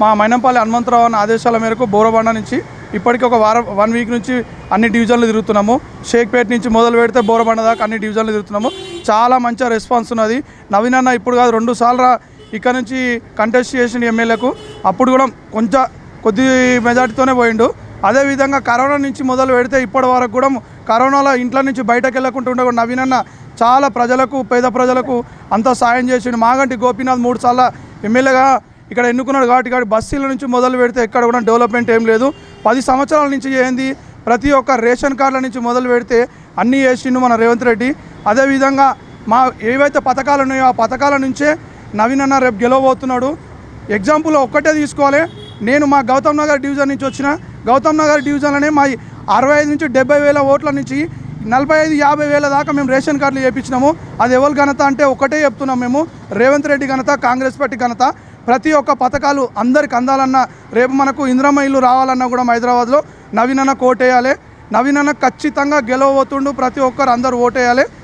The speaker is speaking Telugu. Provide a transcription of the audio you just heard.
మా మైనంపల్లి హనుమంతరావు అన్న ఆదేశాల మేరకు బోరబండ నుంచి ఇప్పటికీ ఒక 1 వీక్ నుంచి అన్ని డివిజన్లు తిరుగుతున్నాము. షేక్పేట నుంచి మొదలు పెడితే బోరబండ దాకా అన్ని డివిజన్లు తిరుగుతున్నాము. చాలా మంచి రెస్పాన్స్ ఉన్నది. నవీన్ అన్న ఇప్పుడు కాదు 2 సార్లు ఇక్కడ నుంచి కంటెస్ట్ చేసిన ఎమ్మెల్యేకు, అప్పుడు కూడా కొద్ది మెజార్టీతోనే పోయిండు. అదేవిధంగా కరోనా నుంచి మొదలు పెడితే ఇప్పటి వరకు కూడా కరోనాలో ఇంట్లో నుంచి బయటకు వెళ్ళకుండా ఉండకుండా నవీన్ అన్న చాలా ప్రజలకు, పేద ప్రజలకు అంతా సాయం చేసిండు. మాగంటి గోపీనాథ్ 3 సార్లు ఎమ్మెల్యేగా ఇక్కడ ఎన్నుకున్నాడు కాబట్టి బస్సుల నుంచి మొదలు పెడితే ఎక్కడ కూడా డెవలప్మెంట్ ఏం లేదు. 10 సంవత్సరాల నుంచి ఏంది, ప్రతి ఒక్క రేషన్ కార్డుల నుంచి మొదలు పెడితే అన్నీ చేసిండు మన రేవంత్ రెడ్డి. అదేవిధంగా మా ఏవైతే పథకాలు ఉన్నాయో ఆ పథకాల నుంచే నవీన్ అన్న రేపు గెలవబోతున్నాడు. ఎగ్జాంపుల్ ఒక్కటే తీసుకోవాలి. నేను మా గౌతమ్ నగర్ డివిజన్ నుంచి వచ్చిన. గౌతమ్ నగర్ డివిజన్లోనే మా 65 నుంచి 70,000 ఓట్ల నుంచి 45-50,000 దాకా మేము రేషన్ కార్డులు చేయించినాము. అది ఎవరి ఘనత అంటే ఒకటే చెప్తున్నాం మేము, రేవంత్ రెడ్డి ఘనత, కాంగ్రెస్ పార్టీ ఘనత. ప్రతి ఒక్క పథకాలు అందరికి అందాలన్నా, రేపు మనకు ఇందిరమ్మ ఇల్లు రావాలన్నా కూడా హైదరాబాద్లో నవీన్ అన్న ఓటేయాలి. నవీన్ అన్న ఖచ్చితంగా గెలవబోతుండు. ప్రతి ఒక్కరు అందరూ ఓటేయాలి.